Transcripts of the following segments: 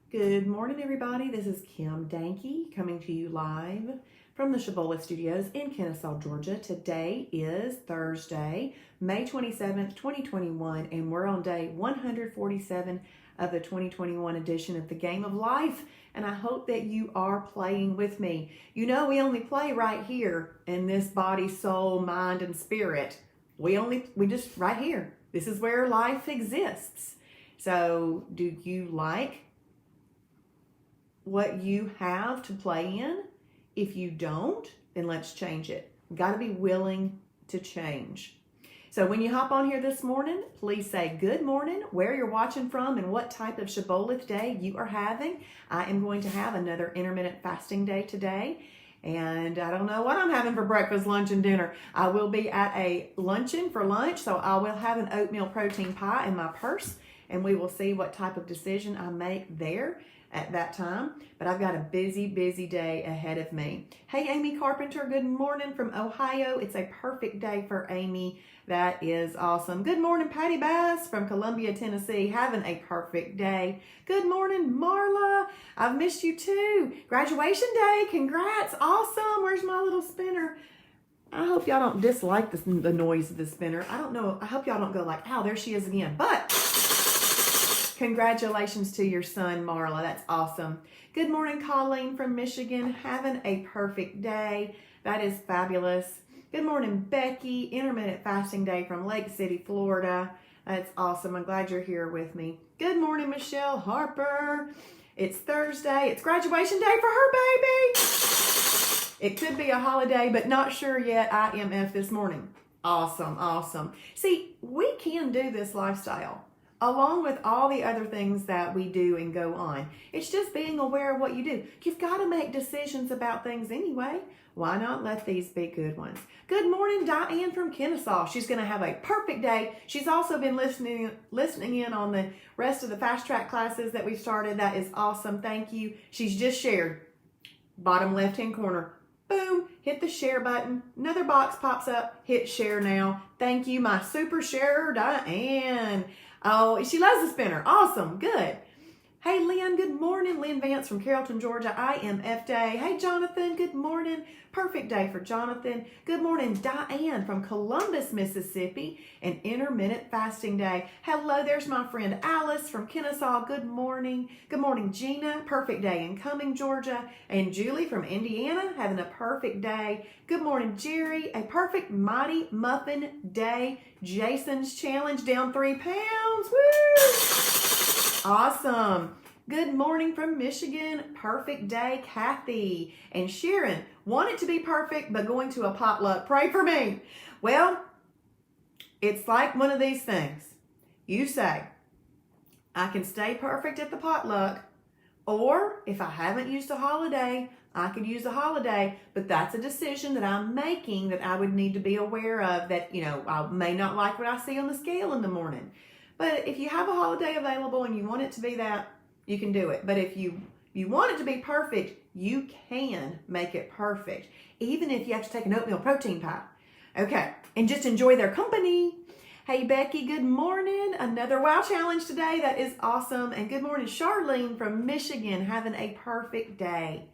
Good morning, everybody. This is Kim Danke coming to you live from the Shibboleth Studios in Kennesaw, Georgia. Today is Thursday, May 27th, 2021, and we're on day 147 of the 2021 edition of the Game of Life, and I hope that you are playing with me. You know, we only play right here in this body, soul, mind, and spirit. We just right here. This is where life exists. So, do you like what you have to play in? If you don't, then let's change it. Got to be willing to change. So when you hop on here this morning, please say good morning, where you're watching from, and what type of Shibboleth day you are having. I am going to have another intermittent fasting day today. And I don't know what I'm having for breakfast, lunch, and dinner. I will be at a luncheon for lunch, so I will have an oatmeal protein pie in my purse, and we will see what type of decision I make there at that time. But I've got a busy day ahead of me. Hey, Amy Carpenter, good morning from Ohio. It's a perfect day for Amy. That is awesome. Good morning, Patty Bass from Columbia, Tennessee, having a perfect day. Good morning, Marla. I've missed you too. Graduation day, congrats, awesome. Where's my little spinner? I hope y'all don't dislike the noise of the spinner. I don't know. I hope y'all don't go like, ow, there she is again. But congratulations to your son, Marla. That's awesome. Good morning, Colleen from Michigan. Having a perfect day. That is fabulous. Good morning, Becky. Intermittent fasting day from Lake City, Florida. That's awesome. I'm glad you're here with me. Good morning, Michelle Harper. It's Thursday. It's graduation day for her baby. It could be a holiday, but not sure yet. IMF this morning. Awesome. See, we can do this lifestyle along with all the other things that we do and go on. It's just being aware of what you do. You've got to make decisions about things anyway. Why not let these be good ones? Good morning, Diane from Kennesaw. She's going to have a perfect day. She's also been listening in on the rest of the fast track classes that we started. That is awesome. Thank you. She's just shared. Bottom left-hand corner. Boom. Hit the share button. Another box pops up. Hit share now. Thank you, my super sharer, Diane. Oh, she loves the spinner. Awesome. Good. Hey, Lynn. Good morning. Lynn Vance from Carrollton, Georgia. IMF day. Hey, Jonathan. Good morning. Perfect day for Jonathan. Good morning, Diane from Columbus, Mississippi. An intermittent fasting day. Hello, there's my friend Alice from Kennesaw. Good morning. Good morning, Gina. Perfect day in Cumming, Georgia. And Julie from Indiana having a perfect day. Good morning, Jerry. A perfect mighty muffin day. Jason's challenge down 3 pounds. Woo! Awesome. Good morning from Michigan. Perfect day, Kathy. And Sharon, want it to be perfect, but going to a potluck. Pray for me. Well, it's like one of these things. You say, I can stay perfect at the potluck, or if I haven't used a holiday, I could use a holiday, but that's a decision that I'm making that I would need to be aware of, that, I may not like what I see on the scale in the morning. But if you have a holiday available and you want it to be that, you can do it. But if you want it to be perfect, you can make it perfect, even if you have to take an oatmeal protein pie. Okay, and just enjoy their company. Hey, Becky, good morning. Another wow challenge today. That is awesome. And good morning, Charlene from Michigan, having a perfect day.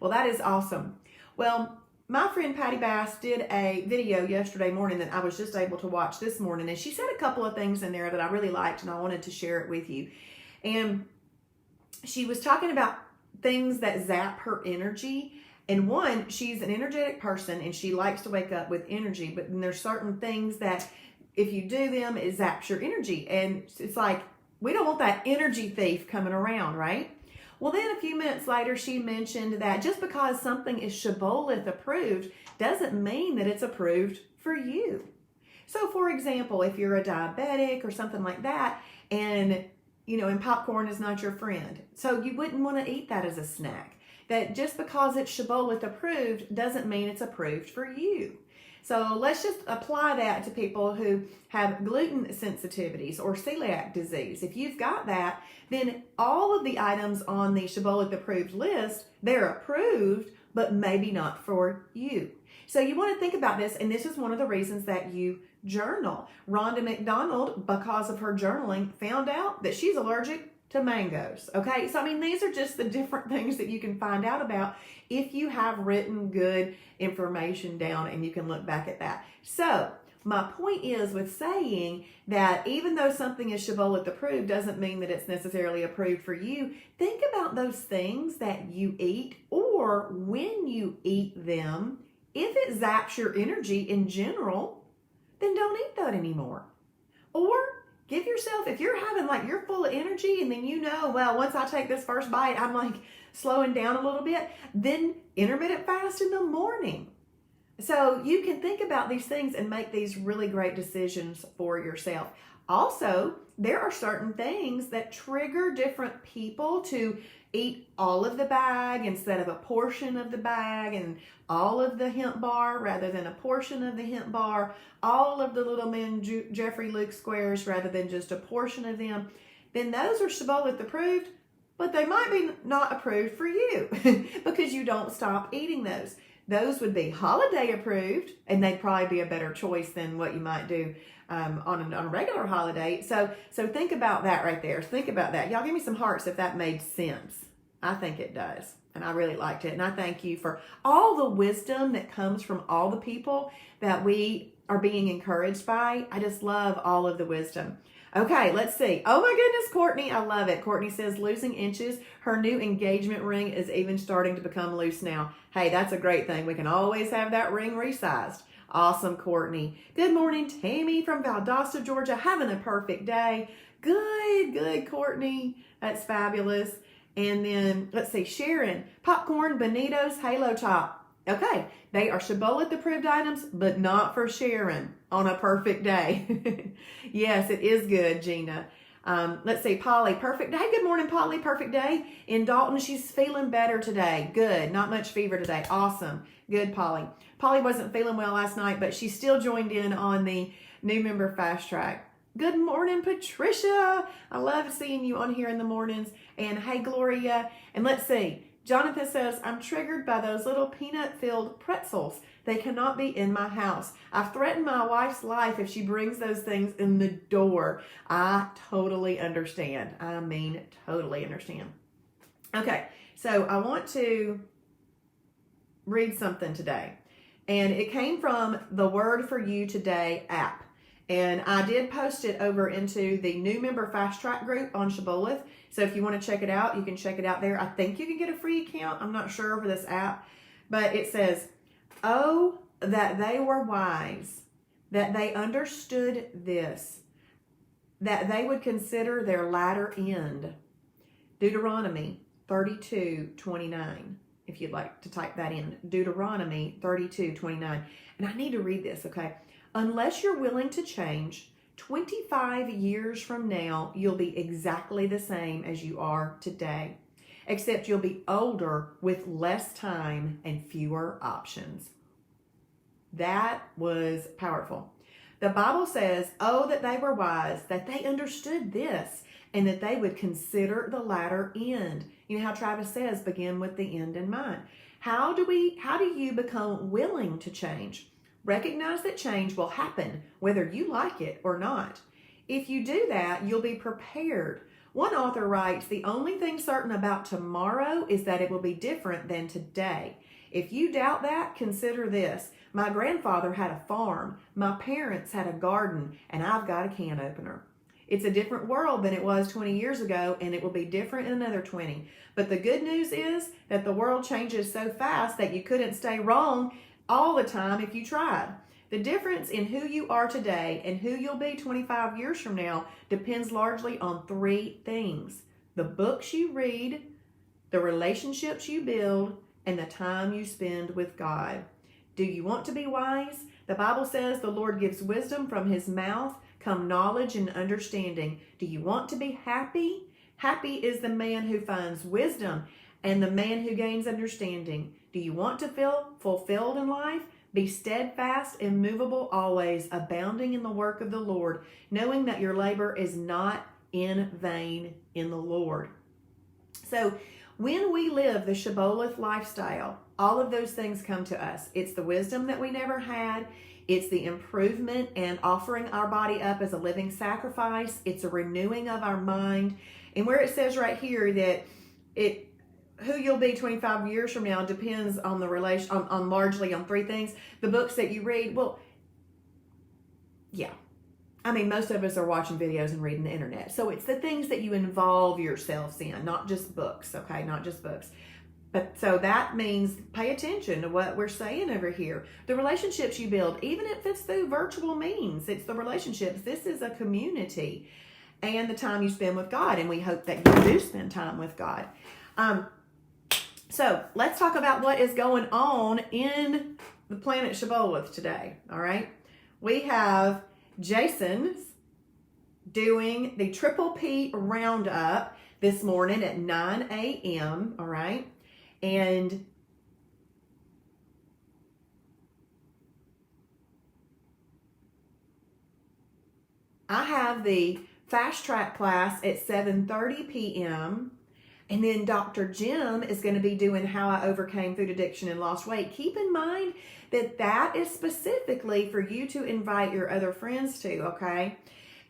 Well, that is awesome. Well, my friend Patty Bass did a video yesterday morning that I was just able to watch this morning, and she said a couple of things in there that I really liked, and I wanted to share it with you. And she was talking about things that zap her energy. And one, she's an energetic person, and she likes to wake up with energy, but then there's certain things that if you do them, it zaps your energy. And it's like, we don't want that energy thief coming around, right? Well, then a few minutes later, she mentioned that just because something is Shibboleth approved doesn't mean that it's approved for you. So, for example, if you're a diabetic or something like that, and popcorn is not your friend, so you wouldn't want to eat that as a snack. That just because it's Shibboleth approved doesn't mean it's approved for you. So let's just apply that to people who have gluten sensitivities or celiac disease. If you've got that, then all of the items on the Shibboleth approved list, they're approved, but maybe not for you. So you want to think about this, and this is one of the reasons that you journal. Rhonda McDonald, because of her journaling, found out that she's allergic to mangoes. Okay, so I mean, these are just the different things that you can find out about if you have written good information down and you can look back at that. So my point is with saying that even though something is Shibboleth approved doesn't mean that it's necessarily approved for you. Think about those things that you eat, or when you eat them, if it zaps your energy in general, then don't eat that anymore. Or give yourself, if you're having like, you're full of energy and then you know, well, once I take this first bite, I'm like slowing down a little bit, then intermittent fast in the morning. So you can think about these things and make these really great decisions for yourself. Also, there are certain things that trigger different people to eat all of the bag instead of a portion of the bag, and all of the hemp bar rather than a portion of the hemp bar, all of the little men Jeffrey Luke squares rather than just a portion of them. Then those are Shibboleth approved, but they might be not approved for you because you don't stop eating those. Those would be holiday approved, and they'd probably be a better choice than what you might do on a regular holiday. So think about that right there. Think about that. Y'all give me some hearts if that made sense. I think it does. And I really liked it. And I thank you for all the wisdom that comes from all the people that we are being encouraged by. I just love all of the wisdom. Okay, let's see. Oh my goodness, Courtney, I love it. Courtney says losing inches. Her new engagement ring is even starting to become loose now. Hey, that's a great thing. We can always have that ring resized. Awesome, Courtney. Good morning, Tammy from Valdosta, Georgia. Having a perfect day. Good, Courtney. That's fabulous. And then, let's see, Sharon. Popcorn, Bonitos, Halo Top. Okay, they are Shibboleth approved items, but not for Sharon on a perfect day. Yes, it is good, Gina. Let's see, Polly, perfect day. Good morning, Polly, perfect day. In Dalton, she's feeling better today. Good, not much fever today. Awesome. Good, Polly. Polly wasn't feeling well last night, but she still joined in on the new member fast track. Good morning, Patricia. I love seeing you on here in the mornings. And hey, Gloria. And let's see. Jonathan says, I'm triggered by those little peanut-filled pretzels. They cannot be in my house. I've threatened my wife's life if she brings those things in the door. I totally understand. I mean, totally understand. Okay, so I want to read something today. And it came from the Word for You Today app. And I did post it over into the new member fast track group on Shibboleth. So if you want to check it out, you can check it out there. I think you can get a free account. I'm not sure for this app. But it says, oh, that they were wise, that they understood this, that they would consider their latter end. Deuteronomy 32:29. If you'd like to type that in. Deuteronomy 32:29. And I need to read this, okay? Unless you're willing to change, 25 years from now, you'll be exactly the same as you are today, except you'll be older with less time and fewer options. That was powerful. The Bible says, oh, that they were wise, that they understood this, and that they would consider the latter end. You know how Travis says, begin with the end in mind. How do you become willing to change? Recognize that change will happen whether you like it or not. If you do that, you'll be prepared. One author writes, the only thing certain about tomorrow is that it will be different than today. If you doubt that, consider this. My grandfather had a farm, my parents had a garden, and I've got a can opener. It's a different world than it was 20 years ago, and it will be different in another 20. But the good news is that the world changes so fast that you couldn't stay wrong all the time if you tried. The difference in who you are today and who you'll be 25 years from now depends largely on three things: the books you read, the relationships you build, and the time you spend with God. Do you want to be wise? The Bible says the Lord gives wisdom from his mouth, come knowledge and understanding. Do you want to be happy? Happy is the man who finds wisdom and the man who gains understanding. Do you want to feel fulfilled in life? Be steadfast, immovable always, abounding in the work of the Lord, knowing that your labor is not in vain in the Lord. So when we live the Shibboleth lifestyle, all of those things come to us. It's the wisdom that we never had. It's the improvement and offering our body up as a living sacrifice. It's a renewing of our mind. And where it says right here that who you'll be 25 years from now depends on the relation, on largely on 3 things. The books that you read, well, yeah. I mean, most of us are watching videos and reading the internet. So it's the things that you involve yourselves in, not just books, okay? Not just books. But so that means pay attention to what we're saying over here. The relationships you build, even if it's through virtual means, it's the relationships. This is a community, and the time you spend with God. And we hope that you do spend time with God. So let's talk about what is going on in the planet Shibboleth today. All right. We have Jason's doing the Triple P roundup this morning at 9 a.m. All right. And I have the fast track class at 7:30 p.m. And then Dr. Jim is going to be doing how I overcame food addiction and lost weight. Keep in mind that that is specifically for you to invite your other friends to, okay?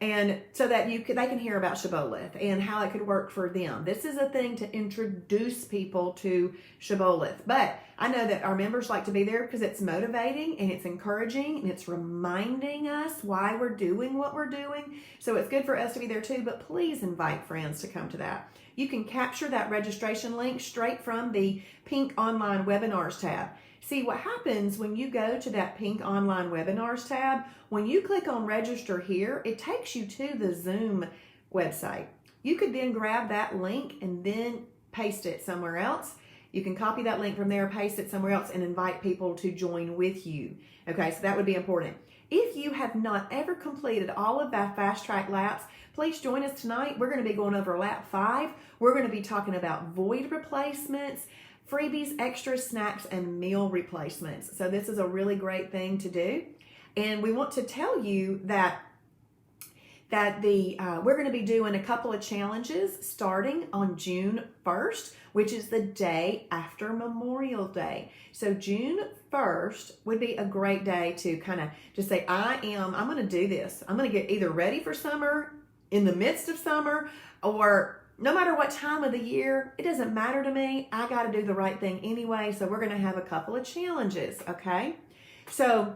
And so that they can hear about Shibboleth and how it could work for them. This is a thing to introduce people to Shibboleth. But I know that our members like to be there because it's motivating and it's encouraging and it's reminding us why we're doing what we're doing. So it's good for us to be there too, but please invite friends to come to that. You can capture that registration link straight from the pink online webinars tab. See what happens when you go to that pink online webinars tab. When you click on register here, it takes you to the Zoom website. You could then grab that link and then paste it somewhere else. You can copy that link from there, paste it somewhere else, and invite people to join with you. Okay, so that would be important. If you have not ever completed all of that fast track laps, please join us tonight. We're going to be going over lap 5. We're going to be talking about void replacements, freebies, extra snacks, and meal replacements. So this is a really great thing to do. And we want to tell you that we're going to be doing a couple of challenges starting on June 1st, which is the day after Memorial Day. So June 1st would be a great day to kind of just say, I'm going to do this. I'm going to get either ready for summer, in the midst of summer, or no matter what time of the year, it doesn't matter to me. I got to do the right thing anyway. So we're going to have a couple of challenges, okay? So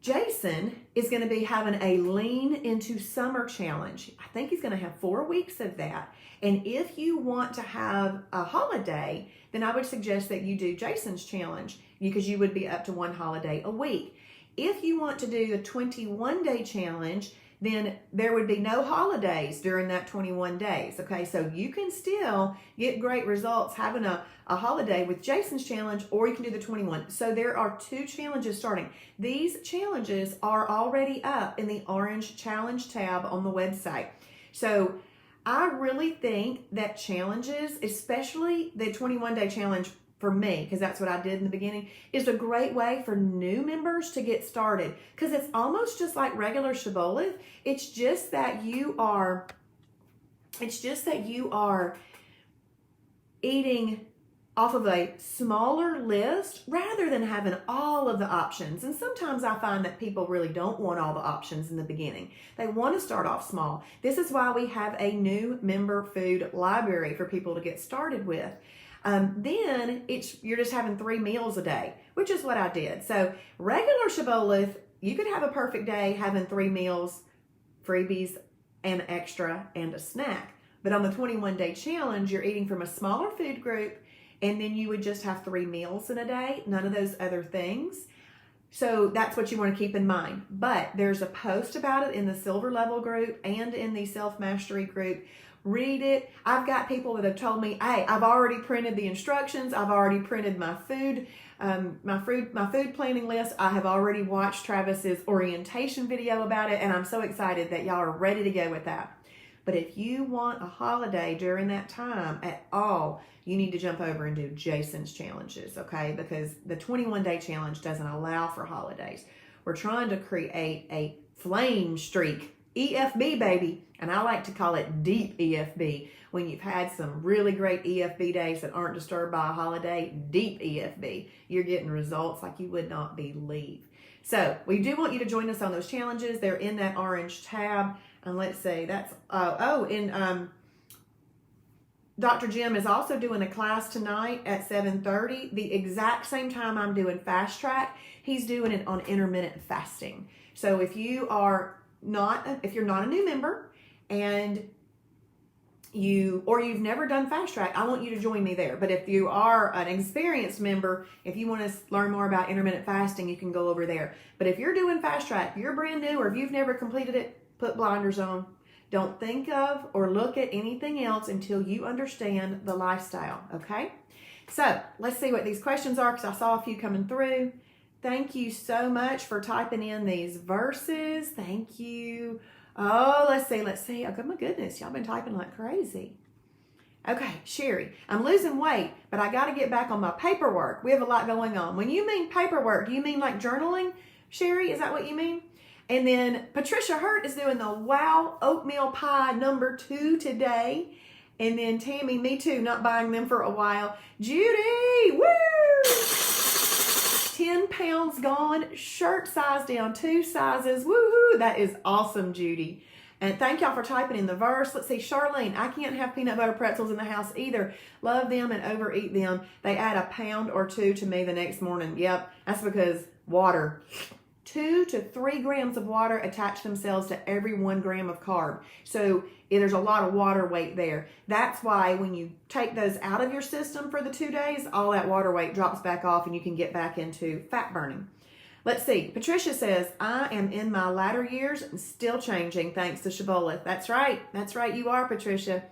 Jason is going to be having a lean into summer challenge. I think he's going to have 4 weeks of that. And if you want to have a holiday, then I would suggest that you do Jason's challenge because you would be up to 1 holiday a week. If you want to do the 21-day challenge, then there would be no holidays during that 21 days, okay? So you can still get great results having a holiday with Jason's challenge, or you can do the 21. So there are 2 challenges starting. These challenges are already up in the orange challenge tab on the website. So I really think that challenges, especially the 21-day challenge for me, because that's what I did in the beginning, is a great way for new members to get started. Because it's almost just like regular Shibboleth. It's just that you are eating off of a smaller list rather than having all of the options. And sometimes I find that people really don't want all the options in the beginning. They want to start off small. This is why we have a new member food library for people to get started with. Then you're just having 3 meals a day, which is what I did. So regular Shibboleth, you could have a perfect day having 3 meals, freebies, and extra, and a snack. But on the 21-day challenge, you're eating from a smaller food group, and then you would just have 3 meals in a day, none of those other things. So that's what you want to keep in mind. But there's a post about it in the silver level group and in the self-mastery group. Read it. I've got people that have told me, hey, I've already printed the instructions. I've already printed my food planning list. I have already watched Travis's orientation video about it, and I'm so excited that y'all are ready to go with that. But if you want a holiday during that time at all, you need to jump over and do Jason's challenges, okay? Because the 21-day challenge doesn't allow for holidays. We're trying to create a flame streak, EFB, baby. And I like to call it deep EFB. When you've had some really great EFB days that aren't disturbed by a holiday, deep EFB. You're getting results like you would not believe. So we do want you to join us on those challenges. They're in that orange tab. And let's say that's, Dr. Jim is also doing a class tonight at 7:30, the exact same time I'm doing Fast Track. He's doing it on intermittent fasting. So if you're not a new member and you've never done Fast Track, I want you to join me there. But if you are an experienced member, if you want to learn more about intermittent fasting, you can go over there. But if you're doing Fast Track, you're brand new, or if you've never completed it, put blinders on. Don't think of or look at anything else until you understand the lifestyle, okay? So let's see what these questions are, because I saw a few coming through. Thank you so much for typing in these verses. Thank you. Oh, let's see. Oh, my goodness, y'all been typing like crazy. Okay, Sherry, I'm losing weight, but I got to get back on my paperwork. We have a lot going on. When you mean paperwork, do you mean like journaling, Sherry? Is that what you mean? And then Patricia Hurt is doing the Wow Oatmeal Pie number 2 today. And then Tammy, me too, not buying them for a while. Judy, woo! 10 pounds gone, shirt size down 2 sizes. Woohoo! That is awesome, Judy. And thank y'all for typing in the verse. Let's see, Charlene, I can't have peanut butter pretzels in the house either. Love them and overeat them. They add a pound or 2 to me the next morning. Yep, that's because water. 2 to 3 grams of water attach themselves to every 1 gram of carb. So there's a lot of water weight there. That's why when you take those out of your system for the 2 days, all that water weight drops back off and you can get back into fat burning. Let's see. Patricia says, I am in my latter years and still changing thanks to Shibboleth. That's right. That's right. You are, Patricia.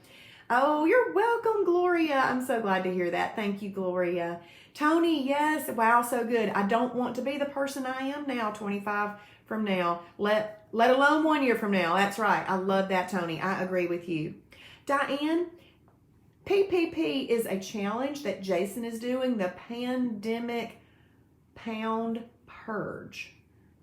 Oh, you're welcome, Gloria. I'm so glad to hear that. Thank you, Gloria. Tony, yes. Wow, so good. I don't want to be the person I am now, 25 from now, let alone 1 year from now. That's right. I love that, Tony. I agree with you. Diane, PPP is a challenge that Jason is doing, the Pandemic Pound Purge.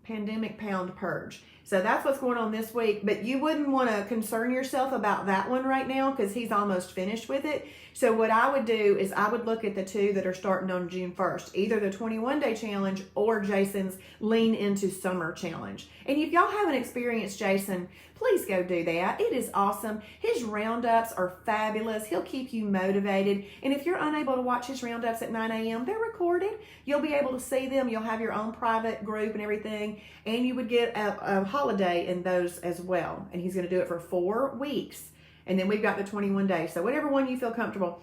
Pandemic Pound Purge. So that's what's going on this week, but you wouldn't want to concern yourself about that one right now because he's almost finished with it. So what I would do is I would look at the 2 that are starting on June 1st, either the 21-day challenge or Jason's Lean Into Summer challenge. And if y'all haven't experienced Jason, please go do that. It is awesome. His roundups are fabulous. He'll keep you motivated. And if you're unable to watch his roundups at 9 a.m., they're recorded. You'll be able to see them. You'll have your own private group and everything. And you would get a holiday in those as well. And he's going to do it for 4 weeks. And then we've got the 21 days. So whatever one you feel comfortable.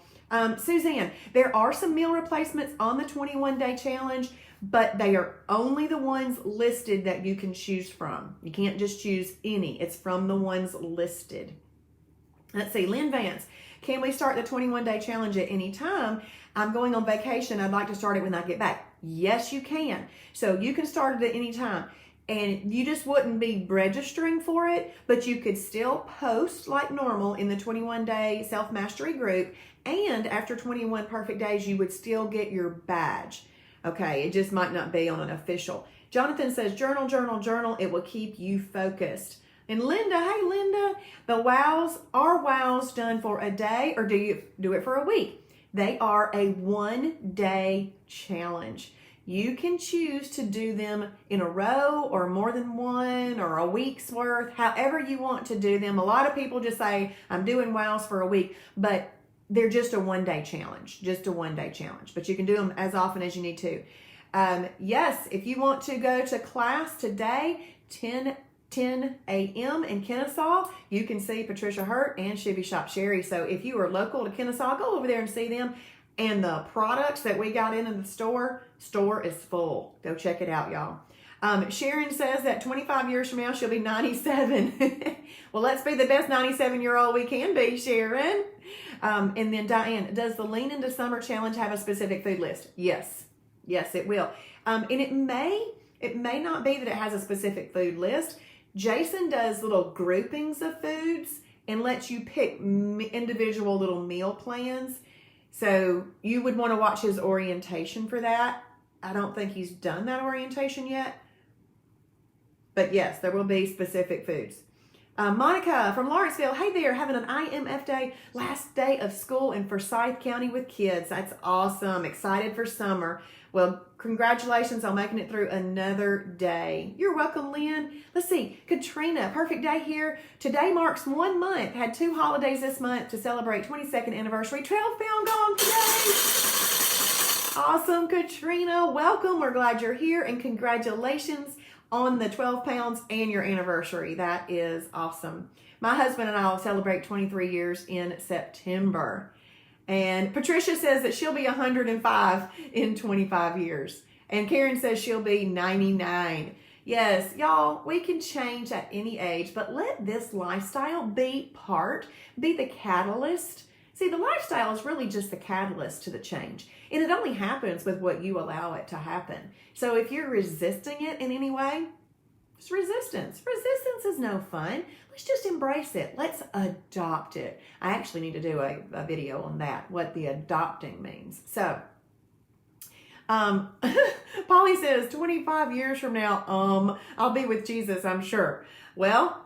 Suzanne, there are some meal replacements on the 21-day challenge, but they are only the ones listed that you can choose from. You can't just choose any. It's from the ones listed. Let's see, Lynn Vance, can we start the 21-day challenge at any time? I'm going on vacation. I'd like to start it when I get back. Yes, you can. So you can start it at any time. And you just wouldn't be registering for it, but you could still post like normal in the 21-day self-mastery group. And after 21 perfect days, you would still get your badge. Okay, it just might not be on an official. Jonathan says, journal, journal, journal. It will keep you focused. And Linda, hey Linda, the wows, are wows done for a day or do you do it for a week? They are a 1-day challenge. You can choose to do them in a row or more than one or a week's worth, however you want to do them. A lot of people just say, I'm doing wows for a week, but they're just a 1-day challenge, but you can do them as often as you need to. Yes, if you want to go to class today, 10 a.m. in Kennesaw, you can see Patricia Hurt and Shibby Shop Sherry. So if you are local to Kennesaw, go over there and see them. And the products that we got in the store is full. Go check it out, y'all. Sharon says that 25 years from now, she'll be 97. Well, let's be the best 97-year-old we can be, Sharon. And then Diane, does the Lean Into Summer Challenge have a specific food list? Yes. Yes, it will. And it may not be that it has a specific food list. Jason does little groupings of foods and lets you pick individual little meal plans. So you would want to watch his orientation for that. I don't think he's done that orientation yet. But yes, there will be specific foods. Monica from Lawrenceville, hey there, having an IMF day, last day of school in Forsyth County with kids. That's awesome. Excited for summer. Well, congratulations on making it through another day. You're welcome, Lynn. Let's see, Katrina, perfect day here. Today marks 1 month. Had 2 holidays this month to celebrate 22nd anniversary. 12 pound gong today. Awesome, Katrina. Welcome. We're glad you're here, and congratulations on the 12 pounds and your anniversary. That is awesome. My husband and I will celebrate 23 years in September. And Patricia says that she'll be 105 in 25 years. And Karen says she'll be 99. Yes, y'all, we can change at any age, but let this lifestyle be the catalyst. See, the lifestyle is really just the catalyst to the change. And it only happens with what you allow it to happen. So if you're resisting it in any way, it's resistance. Resistance is no fun. Let's just embrace it. Let's adopt it. I actually need to do a video on that, what the adopting means. So, Polly says 25 years from now, I'll be with Jesus, I'm sure. Well,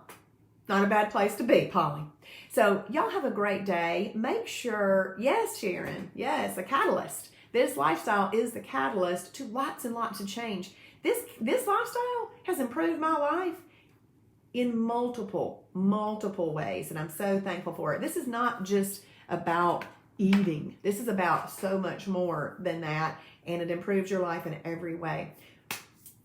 not a bad place to be, Polly. So y'all have a great day. Make sure, yes, Sharon, yes, a catalyst. This lifestyle is the catalyst to lots and lots of change. This lifestyle has improved my life in multiple ways, and I'm so thankful for it. This is not just about eating. This is about so much more than that, and it improves your life in every way.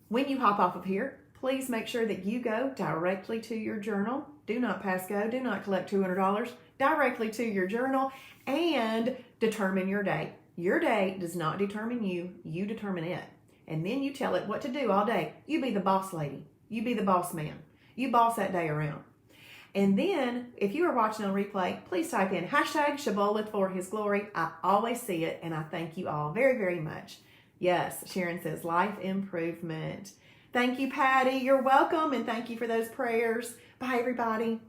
When you hop off of here, please make sure that you go directly to your journal. Do not pass go. Do not collect $200. Directly to your journal and determine your day. Your day does not determine you. You determine it. And then you tell it what to do all day. You be the boss lady. You be the boss man. You boss that day around. And then, if you are watching on replay, please type in hashtag Shibboleth for His glory. I always see it, and I thank you all very, very much. Yes, Sharon says life improvement. Thank you, Patty. You're welcome, and thank you for those prayers. Bye, everybody.